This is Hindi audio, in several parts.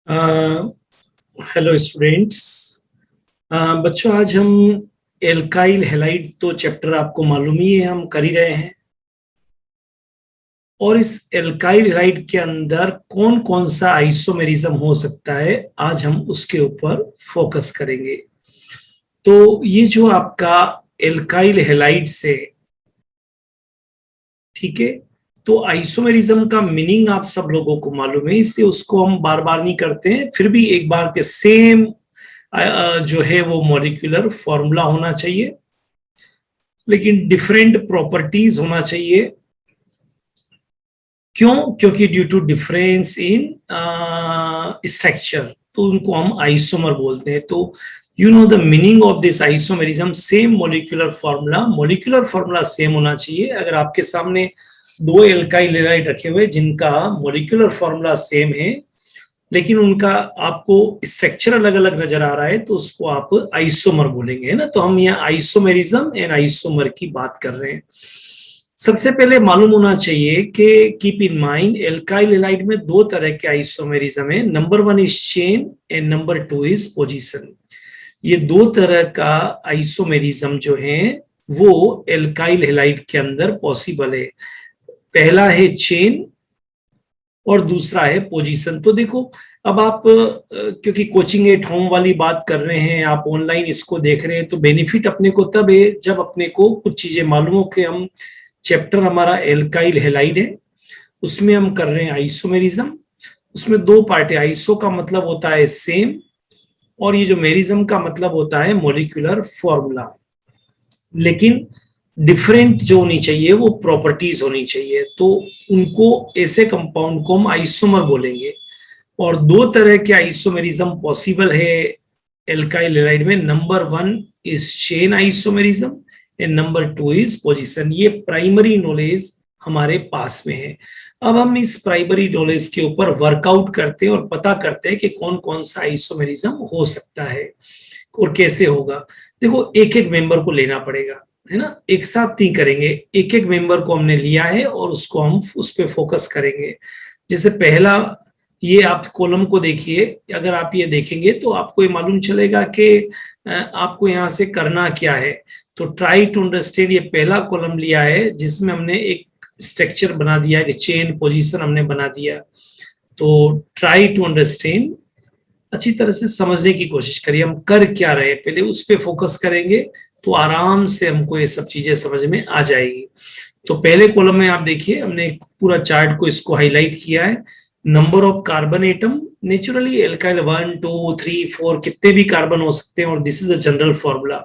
Hello students. बच्चों, आज हम एल्काइल हैलाइड तो चैप्टर आपको मालूम ही है, हम कर ही रहे हैं। और इस एल्काइल हैलाइड के अंदर कौन कौन सा आइसोमेरिज्म हो सकता है, आज हम उसके ऊपर फोकस करेंगे। तो ये जो आपका एल्काइल हैलाइड से, ठीक है, तो आइसोमेरिज्म का मीनिंग आप सब लोगों को मालूम है, इसलिए उसको हम बार बार नहीं करते हैं। फिर भी एक बार के सेम जो है वो मॉलिक्यूलर फॉर्मूला होना चाहिए, लेकिन डिफरेंट प्रॉपर्टीज होना चाहिए। क्यों? क्योंकि due to difference in structure, तो उनको हम आइसोमर बोलते हैं। तो you know the meaning of this isomerism, same molecular formula same होना चाहिए। अगर आपके सामने दो एल्काइल हैलाइड रखे हुए जिनका मॉलिक्यूलर फॉर्मूला सेम है, लेकिन उनका आपको स्ट्रक्चर अलग अलग नजर आ रहा है, तो उसको आप आइसोमर बोलेंगे, है ना। तो हम यहाँ आइसोमेरिज्म एंड आइसोमर की बात कर रहे हैं। सबसे पहले मालूम होना चाहिए कि keep in mind, alkyl halide में दो तरह के आइसोमेरिज्म है। Number 1 is chain and number 2 is position. ये दो तरह का आइसोमेरिज्म जो है वो एल्काइल हैलाइड के अंदर पॉसिबल है। पहला है चेन और दूसरा है पोजीशन। तो देखो, अब आप क्योंकि कोचिंग एट होम वाली बात कर रहे हैं, आप ऑनलाइन इसको देख रहे हैं, तो बेनिफिट अपने को तब है जब अपने को कुछ चीजें मालूम हो कि हम चैप्टर हमारा एल्काइल हैलाइड है, उसमें हम कर रहे हैं आइसोमेरिज्म। उसमें दो पार्ट है, आइसो का मतलब होता है सेम, और ये जो मेरिज्म का मतलब होता है मॉलिक्यूलर फॉर्मूला। लेकिन डिफरेंट जो होनी चाहिए वो प्रॉपर्टीज होनी चाहिए, तो उनको ऐसे कंपाउंड को हम आइसोमर बोलेंगे। और दो तरह के आइसोमेरिज्म पॉसिबल है एल्काइल हैलाइड में। Number 1 is chain isomerism and number 2 is position. ये प्राइमरी नॉलेज हमारे पास में है। अब हम इस प्राइमरी नॉलेज के ऊपर वर्कआउट करते हैं और पता करते हैं कि कौन कौन सा आइसोमेरिज्म हो सकता है और कैसे होगा। देखो, एक एक मेंबर को लेना पड़ेगा, है ना, एक साथ नहीं करेंगे। एक एक मेंबर को हमने लिया है और उसको हम उस पर फोकस करेंगे। जैसे पहला, ये आप कॉलम को देखिए, अगर आप ये देखेंगे तो आपको ये मालूम चलेगा कि आपको यहाँ से करना क्या है। तो ट्राई टू अंडरस्टैंड, ये पहला कॉलम लिया है जिसमें हमने एक स्ट्रक्चर बना दिया कि चेन पोजीशन हमने बना दिया। तो ट्राई टू अंडरस्टैंड, अच्छी तरह से समझने की कोशिश करिए हम कर क्या रहे हैं, पहले उस पर फोकस करेंगे तो आराम से हमको ये सब चीजें समझ में आ जाएगी। तो पहले कॉलम में आप देखिए, हमने पूरा चार्ट को इसको हाईलाइट किया है। Number of carbon atom, naturally alkyl 1 2 3 4 कितने भी कार्बन हो सकते हैं, और this is the general formula.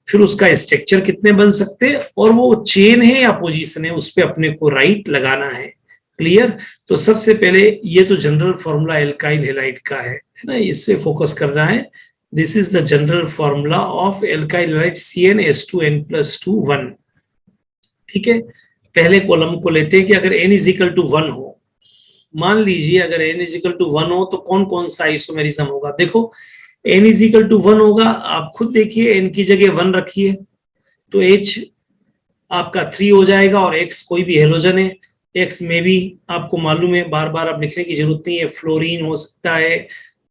फिर उसका स्ट्रक्चर कितने बन सकते हैं, और वो चेन है या पोजीशन है, उस पर अपने को राइट लगाना है। क्लियर? तो सबसे पहले ये तो जनरल फॉर्मूला एल्काइल हैलाइड का है ना, इस पे फोकस करना है। This is the general formula of alkyl halide CnH2n+2 1। ठीक है, पहले कॉलम को लेते हैं कि अगर n इज इक्वल टू 1 हो, मान लीजिए अगर n इज इक्वल टू 1 हो तो कौन कौन सा आइसोमेरिज्म होगा। देखो, n इज इक्वल टू 1 होगा, आप खुद देखिए, n की जगह 1 रखिए तो H आपका 3 हो जाएगा, और X कोई भी हेलोजन है। X में भी आपको मालूम है, बार बार अब लिखने की जरूरत नहीं है, फ्लोरीन हो सकता है,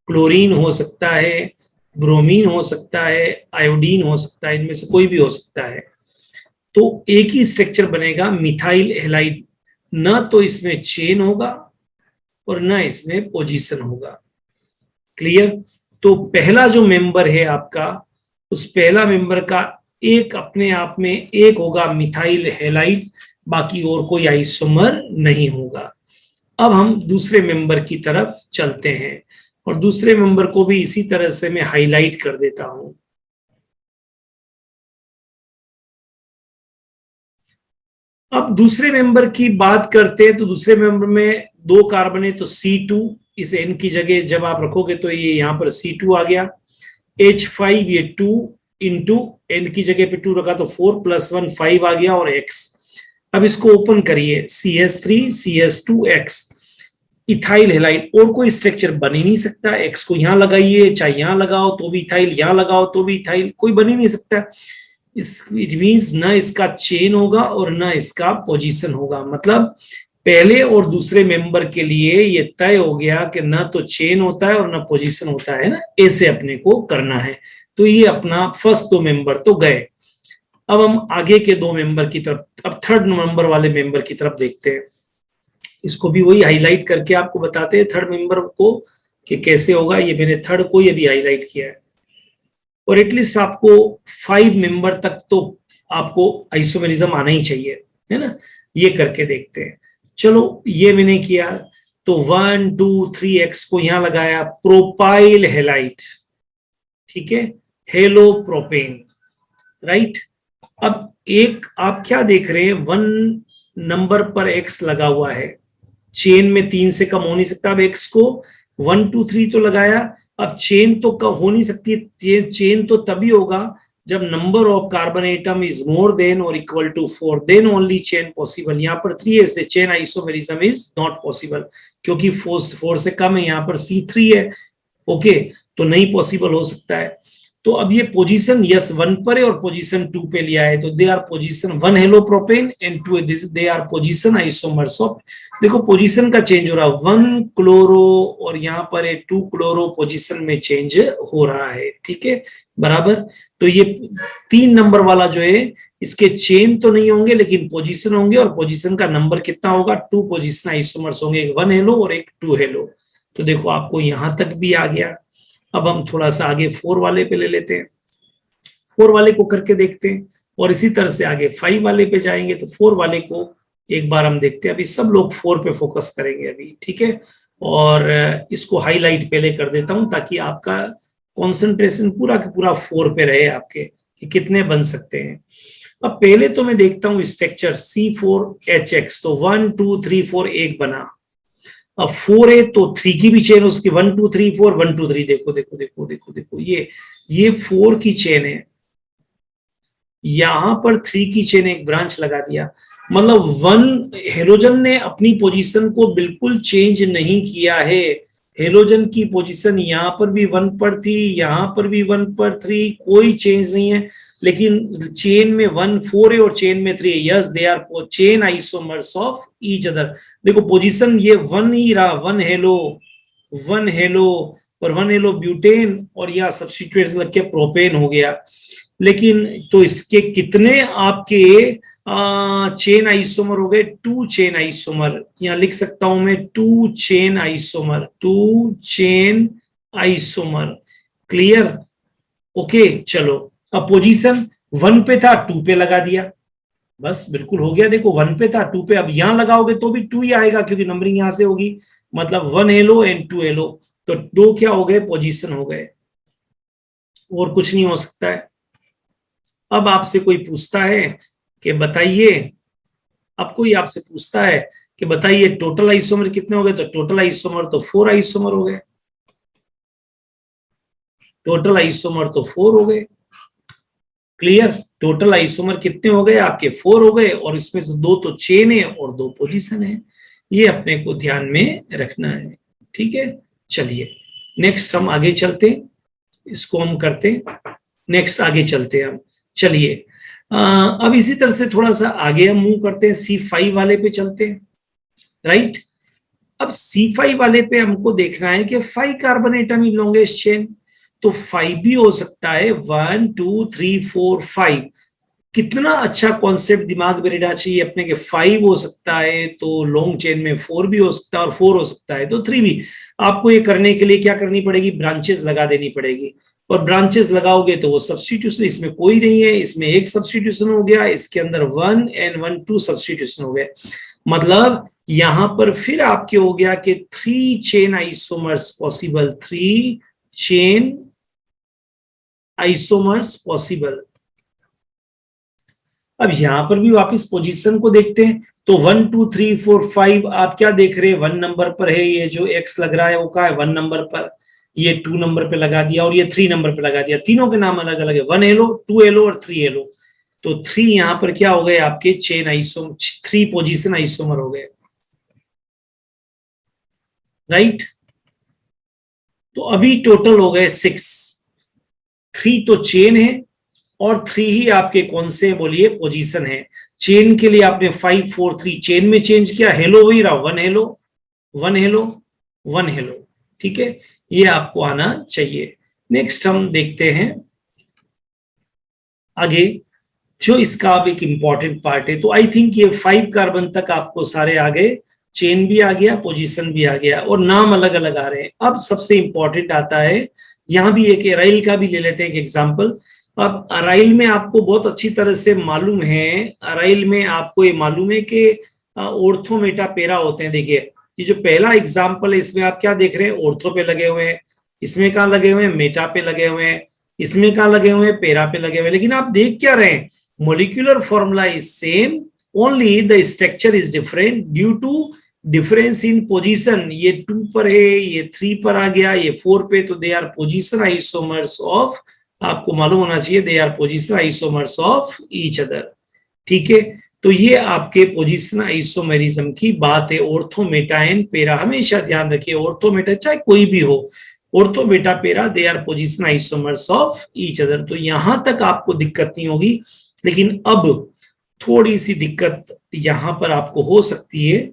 क्लोरीन हो सकता है, ब्रोमीन हो सकता है, आयोडीन हो सकता है, इनमें से कोई भी हो सकता है। तो एक ही स्ट्रक्चर बनेगा मिथाइल हैलाइड, न तो इसमें चेन होगा और न इसमें पोजीशन होगा। क्लियर? तो पहला जो मेंबर है आपका, उस पहला मेंबर का एक अपने आप में एक होगा मिथाइल हैलाइड, बाकी और कोई आइसोमर नहीं होगा। अब हम दूसरे मेंबर की तरफ चलते हैं, और दूसरे मेंबर को भी इसी तरह से मैं हाईलाइट कर देता हूं। अब दूसरे मेंबर की बात करते हैं, तो दूसरे मेंबर में दो कार्बन है, तो C2, इस N की जगह जब आप रखोगे तो ये यहां पर C2 आ गया। H5, ये 2 इंटू N की जगह पे 2 रखा तो 4 + 1 5 आ गया, और X। अब इसको ओपन करिए, CH3 CH2X, इथाइल हैलाइड। और कोई स्ट्रक्चर बन ही नहीं सकता। X को यहां लगाइए, चाहे यहां लगाओ तो भी इथाइल, यहां लगाओ तो भी इथाइल, कोई बन ही नहीं सकता। इट मीन्स न इसका चेन होगा और न इसका पोजीशन होगा। मतलब पहले और दूसरे मेंबर के लिए ये तय हो गया कि ना तो चेन होता है और ना पोजीशन होता है ना, ऐसे अपने को करना है। तो ये अपना फर्स्ट दो मेंबर तो गए। अब हम आगे के दो मेंबर की तरफ, अब थर्ड नंबर वाले मेंबर की तरफ देखते हैं। इसको भी वही हाईलाइट करके आपको बताते हैं थर्ड मेंबर को कि कैसे होगा। ये मैंने थर्ड को ये भी हाईलाइट किया है। और एटलीस्ट आपको 5 मेंबर तक तो आपको आइसोमेरिज्म आना ही चाहिए, है ना। ये करके देखते हैं। चलो ये मैंने किया, तो 1 2 3 एक्स को यहां लगाया, प्रोपाइल हेलाइट, ठीक है, हेलो प्रोपेन, राइट। अब एक आप क्या देख रहे हैं, 1 नंबर पर एक्स लगा हुआ है, चेन में 3 से कम हो नहीं सकता। अब एक्स को 1 2 3 तो लगाया, अब चेन तो कम हो नहीं सकती। चेन तो तभी होगा जब number of carbon atom is more than और equal to 4, then only chain possible. यहाँ पर 3 है, chain isomerism is not possible, क्योंकि 4 से कम है, यहाँ पर C3 है, ओके, तो नहीं पॉसिबल हो सकता है। तो अब ये पोजीशन यस 1 पर है और पोजीशन 2 पे लिया है, तो they are position 1 halo propane and 2 this, they are position isomers of. देखो पोजीशन का चेंज हो रहा है, 1 क्लोरो और यहाँ पर 2 क्लोरो पोजीशन में चेंज हो रहा है, ठीक है, बराबर। तो ये 3 नंबर वाला जो है, इसके चेन तो नहीं होंगे लेकिन पोजीशन होंगे, और पोजीशन का नंबर कितना होगा, 2 पोजीशन आइसोमर्स होंगे, एक 1 हेलो और एक 2 हेलो। तो देखो आपको यहां तक भी आ गया। अब हम थोड़ा सा आगे 4 वाले पे ले लेते हैं, 4 वाले को करके देखते हैं, और इसी तरह से आगे 5 वाले पे जाएंगे। तो 4 वाले को एक बार हम देखते हैं। अभी सब लोग 4 पे फोकस करेंगे अभी, ठीक है। और इसको हाईलाइट पहले कर देता हूं ताकि आपका कंसंट्रेशन पूरा का पूरा 4 पे रहे आपके, कि कितने बन सकते हैं। अब पहले तो मैं देखता हूं स्ट्रक्चर C4H6, तो 1 2 3 4 एक बना। अब 4 है तो 3 की भी चेन उसकी 1 2 3 4 1 2 3, देखो देखो देखो देखो देखो, ये 4 की चेन है, यहां पर 3 की चेन एक ब्रांच लगा दिया। मतलब 1 हेलोजन ने अपनी पोजीशन को बिल्कुल चेंज नहीं किया है। हेलोजन की पोजीशन यहां पर भी 1 पर थी, यहां पर भी 1 पर 3, कोई चेंज नहीं है। लेकिन चेन में 1 4 है और चेन में 3 है, yes they are chain isomers of each other. देखो पोजीशन ये 1 ही रहा, 1 हेलो 1 हेलो और 1 हेलो ब्यूटेन, और यह सब्स्टिट्यूट लग के प्रोपेन हो गया। लेकिन तो इसके कितने आपके चेन आइसोमर हो गए, 2 चेन आइसोमर। यहां लिख सकता हूं मैं 2 chain isomer, 2 chain isomer, clear, okay. चलो अब पोजीशन 1 पे था, 2 पे लगा दिया, बस बिल्कुल हो गया। देखो 1 पे था, 2 पे, अब यहां लगाओगे तो भी 2 ही आएगा क्योंकि नंबरिंग यहां से होगी, मतलब 1 हेलो एंड 2 हेलो, तो 2 क्या हो गए, पोजीशन हो गए, और कुछ नहीं हो सकता है। अब आपसे कोई पूछता है कि बताइए, अब कोई आपसे पूछता है कि बताइए टोटल आइसोमर कितने हो गए, तो टोटल आइसोमर तो 4 आइसोमर हो गए, टोटल आइसोमर तो 4 हो गए, क्लियर। टोटल आइसोमर कितने हो गए आपके, 4 हो गए, और इसमें से 2 तो चेन है और 2 पोजीशन है। ये अपने को ध्यान में रखना है, ठीक है। चलिए नेक्स्ट हम आगे चलते, इसको हम करते, नेक्स्ट आगे चलते हैं हम। चलिए अब इसी तरह से थोड़ा सा आगे हम मूव करते हैं, C5 वाले पे चलते हैं, राइट। अब C5 वाले पे हमको देखना है कि 5 कार्बन एटम ही लॉन्गेस्ट चेन, तो 5 भी हो सकता है, 1 2 3 4 5। कितना अच्छा कॉन्सेप्ट दिमाग में रहना चाहिए अपने के, 5 हो सकता है तो लॉन्ग चेन में 4 भी हो सकता है, और 4 हो सकता है तो 3 भी। आपको ये करने के लिए क्या करनी पड़ेगी, ब्रांचेस लगा देनी पड़ेगी, और ब्रांचेस लगाओगे तो वो सब्स्टिट्यूशन, इसमें कोई नहीं है, इसमें एक सब्स्टिट्यूशन हो गया, इसके अंदर 1 एंड 1 2 सब्स्टिट्यूशन हो गए। मतलब यहां पर फिर आपके हो गया कि 3 chain isomers possible, 3 chain isomers possible. अब यहां पर भी वापस पोजीशन को देखते हैं, तो 1 2 3 4 5 आप क्या देख रहे हैं, 1 नंबर पर है, ये जो एक्स लग रहा है वो क्या है, 1 नंबर पर, ये 2 नंबर पे लगा दिया, और ये 3 नंबर पे लगा दिया। तीनों के नाम अलग अलग है, 1 हेलो 2 हेलो और 3 हेलो। तो 3 यहां पर क्या हो गए आपके, चेन आइसोमर, 3 पोजीशन आइसोमर हो गए, राइट। तो अभी टोटल हो गए 6, 3 तो चेन है और 3 ही आपके कौन से बोलिए पोजीशन है। चेन के लिए आपने 5 4 3 चेन में चेंज किया, हेलो वही रहा, 1 हेलो 1 हेलो 1 हेलो, ठीक है, ये आपको आना चाहिए। नेक्स्ट हम देखते हैं आगे, जो इसका अब एक इंपॉर्टेंट पार्ट है। तो आई थिंक ये 5 कार्बन तक आपको सारे आ गए, चेन भी आ गया, पोजीशन भी आ गया, और नाम अलग अलग आ रहे हैं। अब सबसे इंपॉर्टेंट आता है, यहां भी एक एराइल का भी ले लेते हैं एक एग्जांपल। अब अराइल में आपको बहुत अच्छी तरह से मालूम है, अराइल में आपको ये मालूम है कि ऑर्थो मेटा पेरा होते हैं। देखिए ये जो पहला एग्जाम्पल है, इसमें आप क्या देख रहे हैं, ऑर्थो पे लगे हुए हैं, इसमें कहाँ लगे हुए हैं, मेटा पे लगे हुए हैं, इसमें कहाँ लगे हुए हैं, पेरा पे लगे हुए हैं। लेकिन आप देख क्या रहे हैं, molecular formula is same, only the structure is different due to difference in position. ये 2 पर है, ये 3 पर आ गया, ये 4 पे, तो they are position isomers of, आपको मालूम होना चाहिए, they are position isomers of each other, ठीक है। तो ये आपके पोजीशन आइसोमेरिज्म की बात है। ऑर्थो मेटा एंड पेरा, हमेशा ध्यान रखिए, ऑर्थो मेटा चाहे कोई भी हो, ortho meta para, they are position isomers of each other. तो यहां तक आपको दिक्कत नहीं होगी, लेकिन अब थोड़ी सी दिक्कत यहां पर आपको हो सकती है,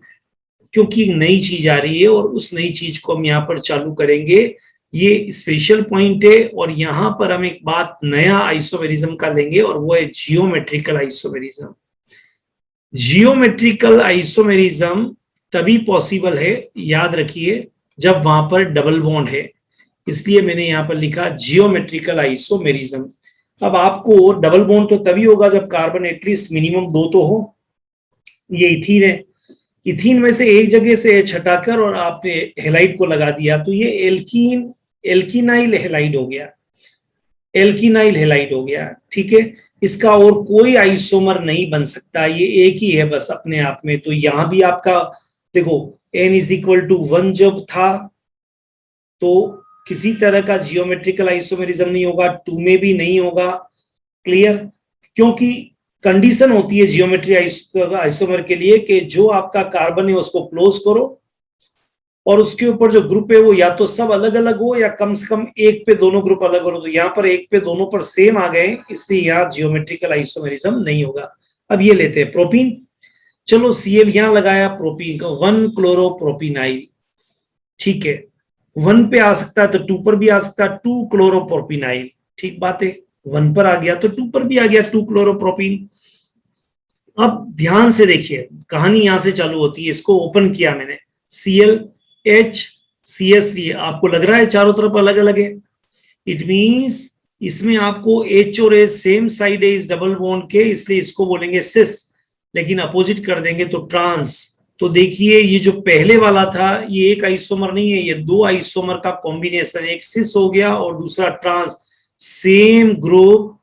क्योंकि नई चीज आ रही है और उस नई चीज को हम यहाँ पर चालू करेंगे। ये स्पेशल पॉइंट है, और यहां पर हम एक बात नया आइसोमेरिज्म का लेंगे, और वो है जियोमेट्रिकल आइसोमेरिज्म। जियोमेट्रिकल आइसोमेरिज्म तभी पॉसिबल है, याद रखिए, जब वहां पर डबल बॉन्ड है, इसलिए मैंने यहां पर लिखा जियोमेट्रिकल आइसोमेरिज्म। अब आपको डबल बॉन्ड तो तभी होगा जब कार्बन एटलीस्ट मिनिमम 2 तो हो। ये इथीन है, इथीन में से एक जगह से H हटाकर और आपने हेलाइड को लगा दिया, तो ये एल्कीन एल्कीनाइल हेलाइड हो गया, एल्कीनाइल हेलाइड हो गया, ठीक है। इसका और कोई आइसोमर नहीं बन सकता, ये एक ही है बस अपने आप में। तो यहां भी आपका देखो n = 1 जब था, तो किसी तरह का जियोमेट्रिकल आइसोमेरिज्म नहीं होगा, 2 में भी नहीं होगा, क्लियर। क्योंकि कंडीशन होती है जियोमेट्री आइसोमर के लिए कि जो आपका कार्बन है उसको क्लोज करो, और उसके ऊपर जो ग्रुप है वो या तो सब अलग अलग हो, या कम से कम एक पे दोनों ग्रुप अलग हो। तो यहाँ पर एक पे दोनों पर सेम आ गए, इसलिए यहाँ जियोमेट्रिकल आइसोमेरिज्म नहीं होगा। अब ये लेते हैं प्रोपीन, चलो Cl यहां लगाया, प्रोपीन का 1 क्लोरोप्रोपिनाइल, ठीक है, 1 पे आ सकता है तो 2 पर भी आ सकता है, 2 क्लोरोप्रोपिनाइल, ठीक बात है, 1 पर आ गया तो 2 पर भी आ गया, 2 क्लोरोप्रोपिन। अब ध्यान से देखिए, कहानी यहां से चालू होती है, इसको ओपन किया मैंने, ClH आपको लग रहा है चारों तरफ अलग अलग है, इट मींस इसमें आपको H और H सेम साइड है इस डबल बॉन्ड के, इसलिए इसको बोलेंगे सिस। लेकिन अपोजिट कर देंगे तो ट्रांस। तो देखिए ये जो पहले वाला था ये एक आइसोमर नहीं है, ये 2 आइसोमर का कॉम्बिनेशन, एक सिस हो गया और दूसरा trans, same group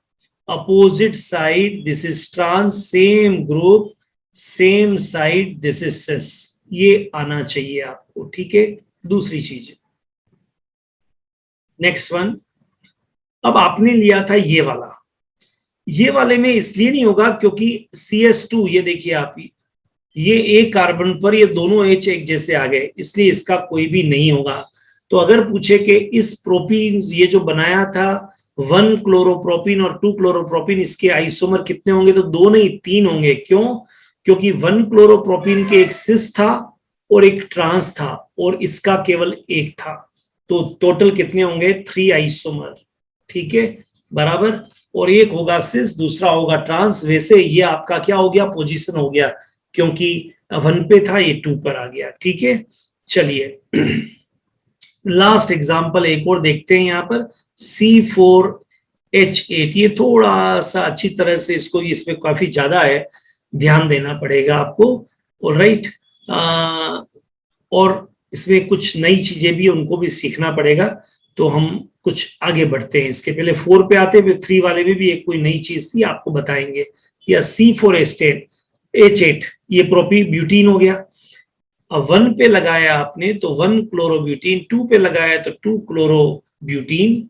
opposite side, this is trans, same group same side, this is cis. ये आना चाहिए आपको, ठीक है। दूसरी चीज, नेक्स्ट वन, अब आपने लिया था ये वाला, ये वाले में इसलिए नहीं होगा क्योंकि CS2, ये देखिए आप, ये एक कार्बन पर ये दोनों H एक जैसे आ गए, इसलिए इसका कोई भी नहीं होगा। तो अगर पूछे कि इस प्रोपीन ये जो बनाया था 1 क्लोरोप्रोपिन और 2 क्लोरोप्रोपिन, इसके आइसोमर कितने होंगे, तो 2 नहीं 3 होंगे। क्यों? क्योंकि 1 क्लोरोप्रोपिन के एक सिस था और एक ट्रांस था, और इसका केवल एक था, तो टोटल कितने होंगे, 3 आइसोमर, ठीक है, बराबर। और एक होगा सिस, दूसरा होगा ट्रांस। वैसे ये आपका क्या हो गया, पोजीशन हो गया, क्योंकि 1 पे था, ये 2 पर आ गया, ठीक है। चलिए लास्ट एग्जांपल एक और देखते हैं यहाँ पर, C4H8। ये थोड़ा सा अच्छी तरह से इसको, इसमें काफी ज्यादा है, ध्यान देना पड़ेगा आपको, ऑलराइट। और इसमें कुछ नई चीजें भी, उनको भी सीखना पड़ेगा। तो हम कुछ आगे बढ़ते हैं, इसके पहले 4 पे आते हैं, 3 वाले में भी एक कोई नई चीज थी, आपको बताएंगे। या C4H8, ये प्रोपी ब्यूटीन हो गया। अब 1 पे लगाया आपने तो 1 क्लोरोब्यूटीन, 2 पे लगाया तो 2 क्लोरोब्यूटीन,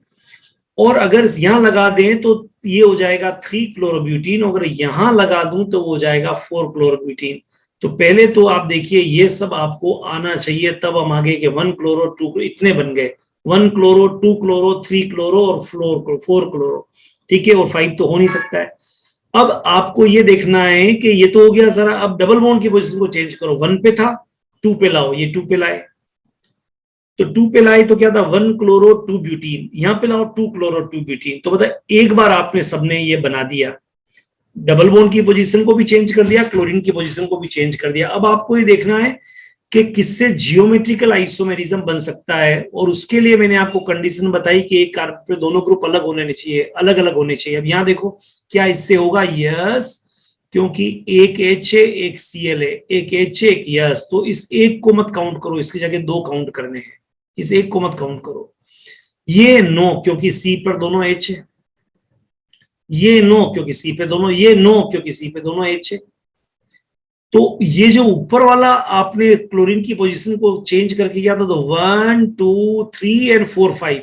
और अगर यहां लगा दें तो ये हो जाएगा 3 क्लोरोब्यूटीन, अगर यहां लगा दूं तो वो हो जाएगा 4 क्लोरोब्यूटीन। तो पहले तो आप देखिए ये सब आपको आना चाहिए, तब हम आगे के 1 क्लोरो 2 इतने बन गए, 1 क्लोरो 2 क्लोरो 3 क्लोरो और 4 क्लोरो, ठीक है, और 5 तो हो नहीं सकता है। अब आपको ये देखना है कि ये तो हो गया सारा, अब डबल बॉन्ड की पोजीशन को चेंज करो, 1 पे था 2 पे लाओ, ये 2 पे लाए, तो 2 पे लाए तो क्या था 1 क्लोरो 2 ब्यूटीन, यहां पे लाओ 2 क्लोरो 2 ब्यूटीन, तो बता एक बार आपने सबने ये बना दिया, डबल बॉन्ड की पोजीशन को भी चेंज कर दिया, क्लोरीन की पोजीशन को भी चेंज कर दिया। अब आपको ये देखना है कि किससे जियोमेट्रिकल आइसोमेरिज्म बन सकता है, और उसके लिए मैंने आपको कंडीशन बताई कि एक कार्बन पे दोनों ग्रुप अलग होने चाहिए, अलग अलग होने चाहिए। अब यहां देखो क्या इससे होगा, यस, क्योंकि एक एच है एक सीएल है, एक एच है एक यस, तो इस एक को मत काउंट करो, इसकी जगह 2 काउंट करने हैं, इस एक को मत काउंट करो। ये नो क्योंकि सी पर दोनों एच है, ये नो क्योंकि सी पे दोनों, ये नो क्योंकि सी पे दोनों एच है। तो ये जो ऊपर वाला आपने क्लोरीन की पोजीशन को चेंज करके किया था, तो 1 2 3 एंड 4 5,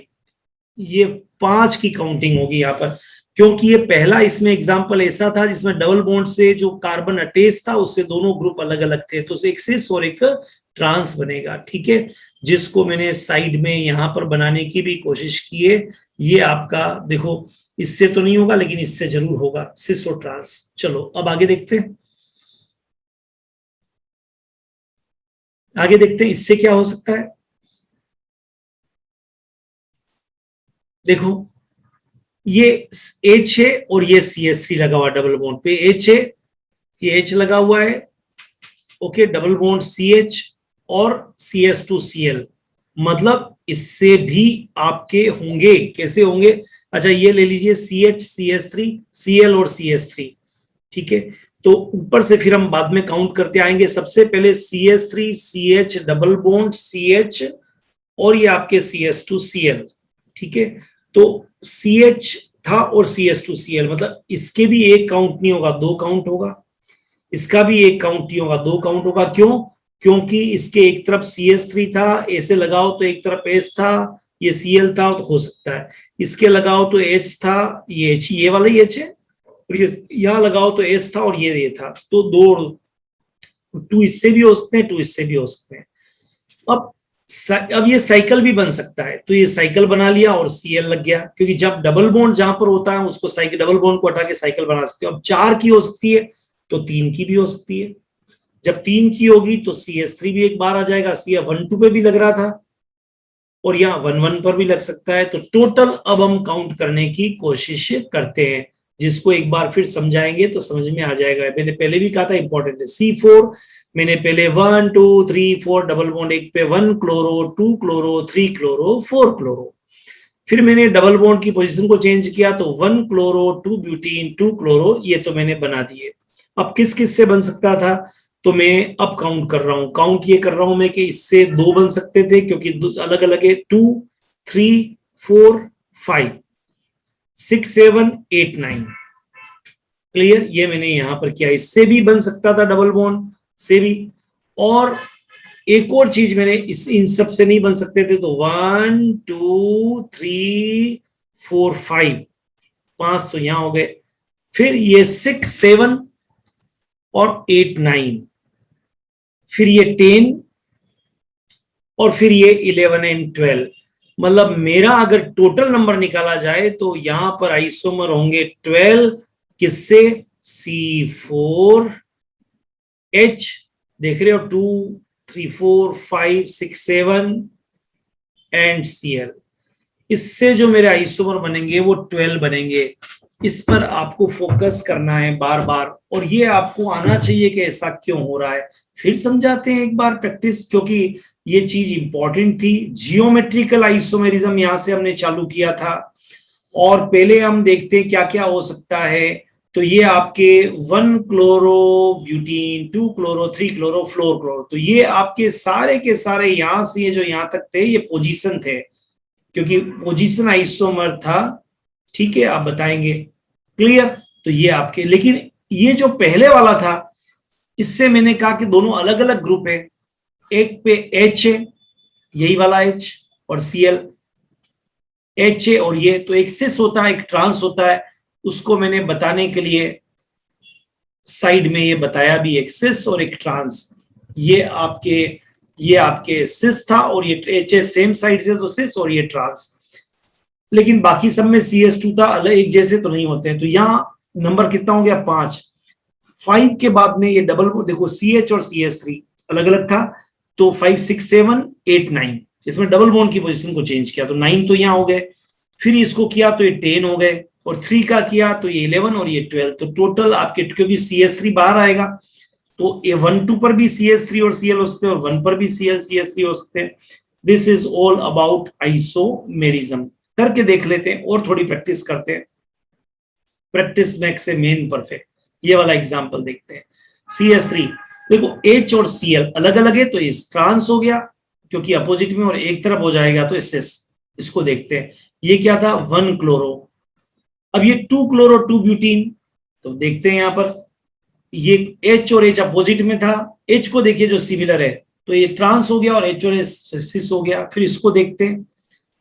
ये 5 की काउंटिंग होगी यहाँ पर, क्योंकि ये पहला इसमें एग्जांपल ऐसा था जिसमें डबल बॉन्ड से जो कार्बन अटैच था उससे दोनों ग्रुप अलग अलग थे, तो एक सिस और एक ट्रांस बनेगा, ठीक है, जिसको मैंने साइड में यहां पर बनाने की भी कोशिश की है। ये आपका देखो, इससे तो नहीं होगा लेकिन इससे जरूर होगा, सिस और ट्रांस। चलो अब आगे देखते हैं, आगे देखते हैं इससे क्या हो सकता है। देखो ये एच है और ये CH3 लगा हुआ डबल बॉन्ड पे, एच है, ये एच लगा हुआ है, ओके, डबल बॉन्ड CH और CS2Cl, मतलब इससे भी आपके होंगे, कैसे होंगे, अच्छा ये ले लीजिए CH CH3 Cl और CH3, ठीक है, तो ऊपर से फिर हम बाद में काउंट करते आएंगे। सबसे पहले CH3 CH double bond CH और ये आपके CS2Cl, ठीक है, तो CH था और CS2Cl, मतलब इसके भी एक काउंट नहीं होगा, 2 काउंट होगा, इसका भी एक काउंट नहीं होगा, 2 काउंट होगा, क्यों, क्योंकि इसके एक तरफ CH3 था, ऐसे लगाओ तो एक तरफ H था, ये Cl था तो हो सकता है, इसके लगाओ तो H था, ये H, ये वाला ही H है, और ये यहां लगाओ तो S था और ये था, तो 2 इससे भी हो सकते हैं, 2 इससे भी हो सकते हैं। अब ये साइकिल भी बन सकता है, तो ये साइकिल बना लिया और Cl लग गया, क्योंकि जब डबल बॉन्ड जहां पर होता है उसको साइकिल, डबल बॉन्ड को हटा के साइकिल बना सकते हो। अब 4 की हो सकती है तो 3 की भी हो सकती है, जब 3 की होगी तो CH3 भी एक बार आ जाएगा, CF12 पे भी लग रहा था और यहाँ 11 पर भी लग सकता है, तो टोटल अब हम काउंट करने की कोशिश करते हैं, जिसको एक बार फिर समझाएंगे तो समझ में आ जाएगा। मैंने पहले भी कहा था इंपॉर्टेंट है, C4 मैंने पहले 1 2 3 4 डबल बॉन्ड एक पे 1 क्लोरो 2 क्लोरो 3 क्लोरो 4 क्लोरो, फिर मैंने डबल बॉन्ड की पोजीशन को चेंज किया तो 1 क्लोरो 2 ब्यूटीन 2 क्लोरो, ये तो मैंने बना दिए। अब किस किस से बन सकता था, तो मैं अब काउंट कर रहा हूं, काउंट ये कर रहा हूं मैं कि इससे 2 बन सकते थे क्योंकि अलग अलग है, 2 3 4 5 6 7 8 9, क्लियर, ये मैंने यहां पर किया, इससे भी बन सकता था डबल बॉन्ड से भी, और एक और चीज मैंने इन सब से नहीं बन सकते थे, तो 1 2 3 4 5, 5 तो यहां हो गए, फिर ये 6 7 और 8 9, फिर ये 10 और फिर ये 11 एंड 12, मतलब मेरा अगर टोटल नंबर निकाला जाए तो यहां पर आइसोमर होंगे 12, किससे, C4H, देख रहे हो 2 3 4 5 6 7 एंड Cl, इससे जो मेरे आइसोमर बनेंगे वो 12 बनेंगे। इस पर आपको फोकस करना है बार बार, और ये आपको आना चाहिए कि ऐसा क्यों हो रहा है। फिर समझाते हैं एक बार प्रैक्टिस, क्योंकि ये चीज इंपॉर्टेंट थी। जियोमेट्रिकल आइसोमेरिज्म यहां से हमने चालू किया था, और पहले हम देखते हैं क्या क्या हो सकता है। तो ये आपके 1 chloro butene 2 chloro 3 chloro 4 chloro, तो ये आपके सारे के सारे यहां से ये जो यहां तक थे ये पोजीशन थे, क्योंकि पोजीशन आइसोमर था, ठीक है, आप बताएंगे, क्लियर, तो ये आपके, लेकिन ये जो पहले वाला था इससे मैंने कहा कि दोनों अलग अलग ग्रुप है, एक पे H है, यही वाला H, और Cl, H है और ये, तो एक सिस होता है एक ट्रांस होता है, उसको मैंने बताने के लिए साइड में ये बताया भी, एक सिस और एक ट्रांस, ये आपके, ये आपके सिस था और ये H है, सेम साइड से, तो सिस और ये ट्रांस। लेकिन बाकी सब में CS2 था, अलग एक जैसे तो नहीं होते हैं। तो यहाँ नंबर कितना हो गया 5। 5 के बाद में ये डबल देखो CH और CS3 अलग अलग था, तो 5 6 7 8 9 इसमें डबल बॉन्ड की पोजीशन को चेंज किया तो 9 तो यहाँ हो गए, फिर इसको किया तो ये 10 हो गए, और 3 का किया तो ये 11 और ये 12। तो टोटल आपके, क्योंकि CS3 बाहर आएगा तो ये 1 2 पर भी CS3 और Cl हो सकते हैं और 1 पर भी Cl CS3 हो सकते हैं। This is all about isomerism. करके देख लेते हैं और थोड़ी प्रैक्टिस करते हैं। प्रैक्टिस मैक्स से मेन परफेक्ट। ये वाला एग्जांपल देखते हैं। CS3 देखो H और Cl अलग अलग है तो इस ट्रांस हो गया क्योंकि अपोजिट में, और एक तरफ हो जाएगा तो इसको देखते हैं। ये क्या था 1 क्लोरो, अब ये 2 क्लोरो 2 ब्यूटीन, तो देखते हैं यहां पर ये H और H अपोजिट में था, H को देखिए जो सिमिलर है तो ये ट्रांस हो गया और H और H सिस हो गया। फिर इसको देखते हैं,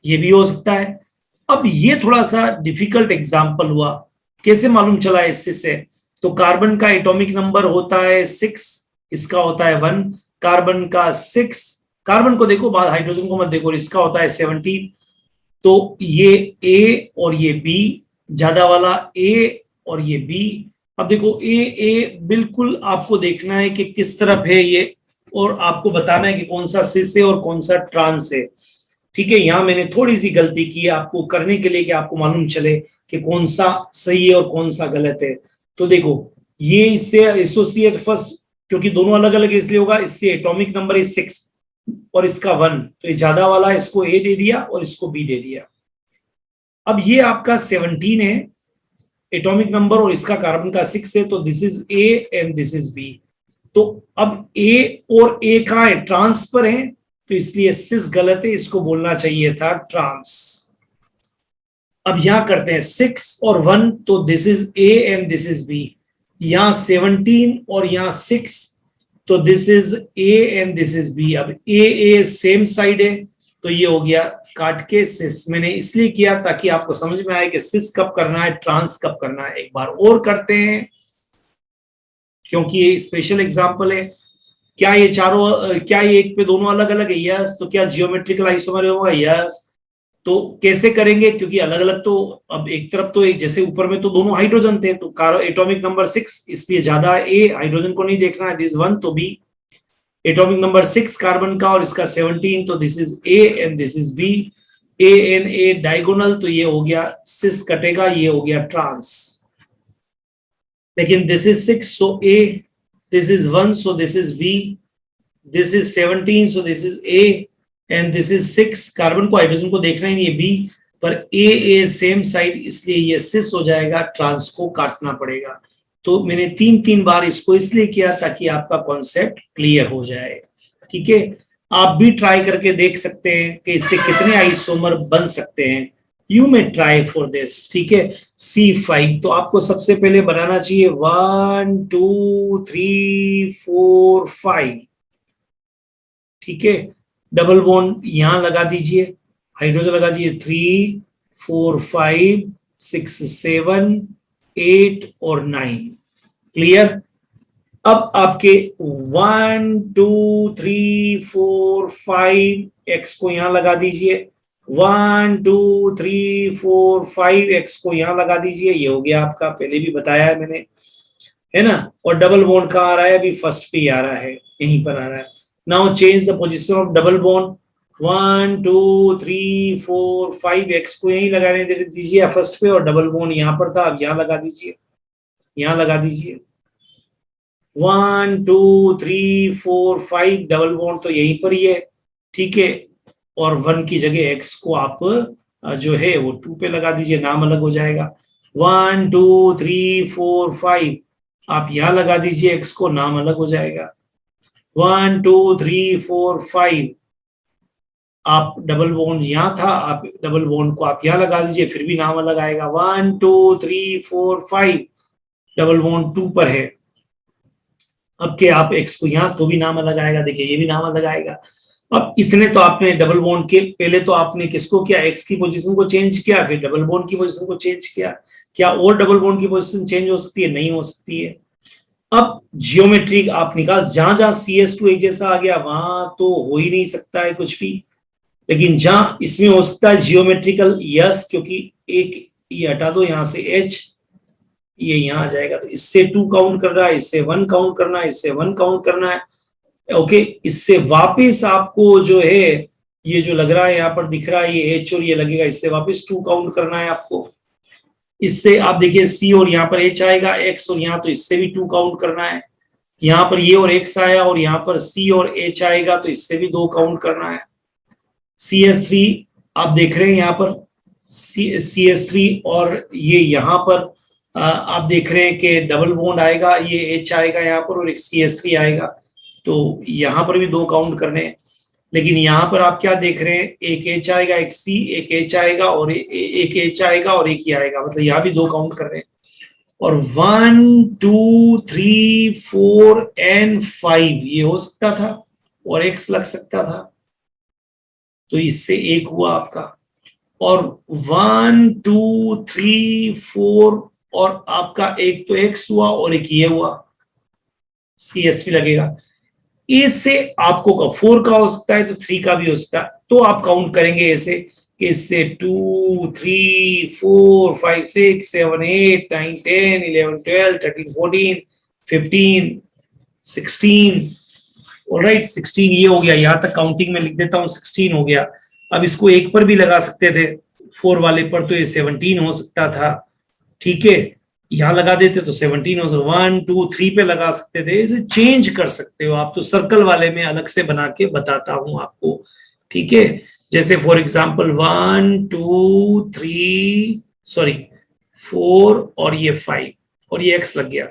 ये भी हो सकता है। अब ये थोड़ा सा डिफिकल्ट एग्जांपल हुआ, कैसे मालूम चला इससे से, तो कार्बन का एटॉमिक नंबर होता है 6, इसका होता है 1, कार्बन का 6, कार्बन को देखो बाद हाइड्रोजन को मत देखो, इसका होता है 17। तो ये A और ये B, ज्यादा वाला A और ये B। अब देखो A बिल्कुल आपको देखना है कि किस तरफ है ये, और आपको बताना है कि कौन सा सिस है और कौन सा ट्रांस है। ठीक है, यहां मैंने थोड़ी सी गलती की है आपको करने के लिए कि आपको मालूम चले कि कौन सा सही है और कौन सा गलत है। तो देखो ये इससे एसोसिएट फर्स्ट, क्योंकि दोनों अलग अलग इसलिए होगा, इसलिए एटॉमिक नंबर इज 6 और इसका 1, तो ये ज्यादा वाला इसको A दे दिया और इसको B दे दिया। अब ये आपका 17 है एटॉमिक नंबर और इसका कार्बन का 6 है, तो this is A and this is B। तो अब A और A का है ट्रांस पर है तो इसलिए सिस गलत है, इसको बोलना चाहिए था ट्रांस। अब यहां करते हैं 6 और 1, तो this is A and this is B। यहां 17 और यहां 6, तो this is A and this is B। अब A सेम साइड है तो ये हो गया काट के सिस। मैंने इसलिए किया ताकि आपको समझ में आए कि सिस कब करना है, ट्रांस कब करना है। एक बार और करते हैं क्योंकि ये स्पेशल एग्जांपल है। क्या ये चारों, क्या ये एक पे दोनों अलग अलग है? यस। तो क्या जियोमेट्रिकल आइसोमर होगा? यस। तो कैसे करेंगे, क्योंकि अलग अलग, तो अब एक तरफ तो एक जैसे ऊपर में तो दोनों हाइड्रोजन थे तो एटॉमिक नंबर 6 इसलिए ज्यादा A, हाइड्रोजन को नहीं देखना है, दिस 1 तो B। एटॉमिक नंबर 6 कार्बन का और इसका 17, तो this is A and this is B। A and A diagonal, तो ये हो गया सिस कटेगा, ये हो गया ट्रांस। लेकिन this is 6 so A, this is 1 so this is B, this is 17 so this is A and this is 6। Carbon को हाइड्रोजन को देखना ही नहीं है B, पर A सेम साइड इसलिए ये सिस हो जाएगा, ट्रांस को काटना पड़ेगा। तो मैंने 3 बार इसको इसलिए किया ताकि आपका कॉन्सेप्ट क्लियर हो जाए। ठीक है, आप भी ट्राई करके देख सकते हैं कि इससे कितने आइसोमर बन सकते हैं। You may try for this. ठीक है, C5 तो आपको सबसे पहले बनाना चाहिए 1 2 3 4 5। ठीक है, डबल बॉन्ड यहां लगा दीजिए, हाइड्रोजन लगा दीजिए 3 4 5 6 7 8 और 9। क्लियर। अब आपके 1 2 3 4 5 एक्स को यहां लगा दीजिए, 1 2 3 4 5 एक्स को यहां लगा दीजिए। ये हो गया आपका, पहले भी बताया है मैंने, है ना। और डबल बॉन्ड कहाँ आ रहा है? अभी फर्स्ट पे आ रहा है, यहीं पर आ रहा है। Now change the position of double bond, 1 2 3 4 5 x को यहीं लगाने दे दीजिए फर्स्ट पे, और डबल बॉन्ड यहाँ पर था, अब यहाँ लगा दीजिए, यहाँ लगा दीजिए। 1 2 3 4 5 डबल बॉन्ड तो यहीं पर ही है। ठीक है, और 1 की जगह एक्स को आप जो है वो 2 पे लगा दीजिए, नाम अलग हो जाएगा। 1 2 3 4 5 आप यहां लगा दीजिए एक्स को, नाम अलग हो जाएगा। 1 2 3 4 5 आप डबल बॉन्ड यहां था, आप डबल बॉन्ड को आप यहां लगा दीजिए, फिर भी नाम अलग आएगा। 1 2 3 4 5 डबल बॉन्ड 2 पर है, अब के आप एक्स को यहां, तो भी नाम अलग आएगा। देखिए ये भी नाम अलग आएगा। अब इतने तो आपने डबल बॉन्ड के, पहले तो आपने किसको किया, एक्स की पोजीशन को चेंज किया, फिर डबल बॉन्ड की पोजीशन को चेंज किया। क्या और डबल बॉन्ड की पोजीशन चेंज हो सकती है? नहीं हो सकती है। अब जियोमेट्रिक आप निकाल, जहां जहां CS2 एक जैसा आ गया वहां तो हो ही नहीं सकता है कुछ भी। लेकिन जहां इसमें हो सकता है जियोमेट्रिकल, यस, क्योंकि एक ये हटा दो यहां से एच, ये यहां आ जाएगा, तो इससे 2 काउंट कर रहा है, इससे 1 काउंट करना है, इससे 1 काउंट करना है। ओके, इससे वापस आपको जो है ये जो लग रहा है यहाँ पर दिख रहा है ये एच और ये लगेगा, इससे वापस 2 काउंट करना है आपको। इससे आप देखिए सी और यहाँ पर एच आएगा, एक्स और यहाँ, तो इससे भी 2 काउंट करना है। यहाँ पर ये और एक्स आया और यहाँ पर सी और एच आएगा, तो इससे भी 2 काउंट करना है। CS3 आप देख रहे हैं यहाँ पर CS3 और ये यहाँ पर आप देख रहे हैं कि डबल बॉन्ड आएगा, ये एच आएगा यहाँ पर और एक CS3 आएगा, तो यहाँ पर भी 2 काउंट करने हैं। लेकिन यहाँ पर आप क्या देख रहे हैं, एक एच आएगा, एक सी, एक एच आएगा और एक एच आएगा और एक ही आएगा, मतलब यहाँ भी 2 काउंट कर रहे हैं। और 1 2 3 4 and 5 ये हो सकता था और एक्स लग सकता था, तो इससे एक हुआ आपका। और 1 2 3 4 और आपका एक तो एक्स हुआ और एक ये हुआ, CS3 लगेगा। इससे आपको 4 का हो सकता है तो 3 का भी हो सकता है, तो आप काउंट करेंगे ऐसे कि इससे 2 3 4 5 6 7 8 9 10 11 12 13 14 15 16, ऑलराइट 16 ये हो गया, यहां तक काउंटिंग में लिख देता हूं 16 हो गया। अब इसको एक पर भी लगा सकते थे, 4 वाले पर, तो ये 17 हो सकता था, ठीक है, यहां लगा देते तो 17 हो सकता, 1 2 3 पे लगा सकते थे, इसे चेंज कर सकते हो आप, तो सर्कल वाले में अलग से बना के बताता हूं आपको, ठीक है। जैसे फॉर एग्जांपल 1 2 3 सॉरी 4 और ये 5 और ये एक्स लग गया,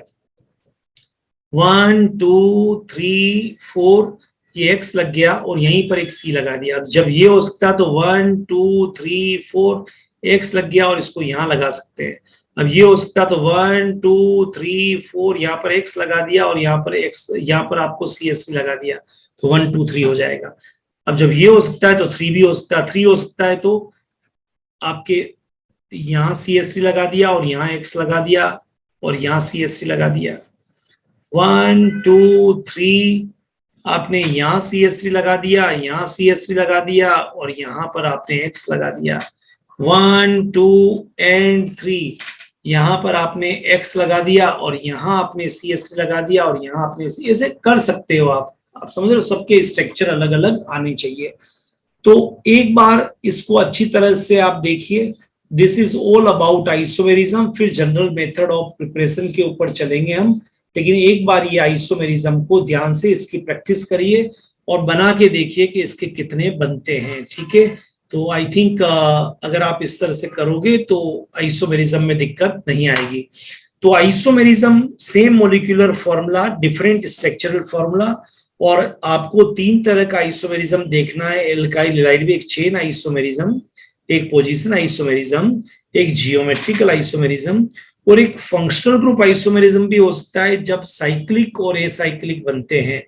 1 2 3 4 ये एक्स लग गया और यहीं पर एक सी लगा दिया। जब ये हो सकता तो 1 2 3 4 एक्स लग गया और इसको यहां लगा सकते हैं। अब ये हो सकता तो 1 2 3 4 यहाँ पर एक्स लगा दिया और यहाँ पर एक्स, यहाँ पर आपको CS3 लगा दिया, तो 1 2 3 हो जाएगा। अब जब ये हो सकता है तो 3 भी हो सकता है, 3 हो सकता है तो आपके यहाँ CS3 लगा दिया और यहाँ एक्स लगा दिया और यहाँ CS3 लगा दिया। 1 2 3 आपने यहाँ CS3 लगा दिया, यहाँ CS3 लगा दिया और यहाँ पर आपने एक्स लगा दिया। 1 2 and 3 यहाँ पर आपने एक्स लगा दिया और यहाँ आपने CS3 लगा दिया और यहाँ आपने, ऐसे कर सकते हो आप समझ रहे हो, सबके स्ट्रक्चर अलग अलग आने चाहिए। तो एक बार इसको अच्छी तरह से आप देखिए, this is all about isomerism, फिर जनरल मेथड ऑफ प्रिपरेशन के ऊपर चलेंगे हम, लेकिन एक बार ये आइसोमेरिज्म को ध्यान से इसकी प्रैक्टिस करिए और बना के देखिए कि इसके कितने बनते हैं, ठीक है। तो आई थिंक अगर आप इस तरह से करोगे तो आइसोमेरिज्म में दिक्कत नहीं आएगी। तो isomerism same molecular formula, different structural formula, और आपको 3 तरह का आइसोमेरिज्म देखना है, एल्काइल हैलाइड में एक चेन आइसोमेरिज्म, एक पोजीशन आइसोमेरिज्म, एक जियोमेट्रिकल आइसोमेरिज्म और एक फंक्शनल ग्रुप आइसोमेरिज्म भी हो सकता है जब साइक्लिक और एसाइक्लिक बनते हैं।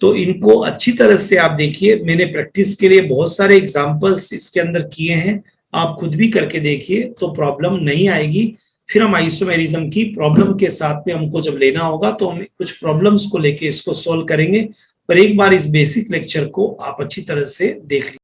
तो इनको अच्छी तरह से आप देखिए, मैंने प्रैक्टिस के लिए बहुत सारे एग्जांपल्स इसके अंदर किए हैं, आप खुद भी करके देखिए तो प्रॉब्लम नहीं आएगी। फिर हम आइसोमेरिज्म की प्रॉब्लम के साथ में हमको जब लेना होगा तो हम कुछ प्रॉब्लम्स को लेके इसको सॉल्व करेंगे, पर एक बार इस बेसिक लेक्चर को आप अच्छी तरह से देख लीजिए।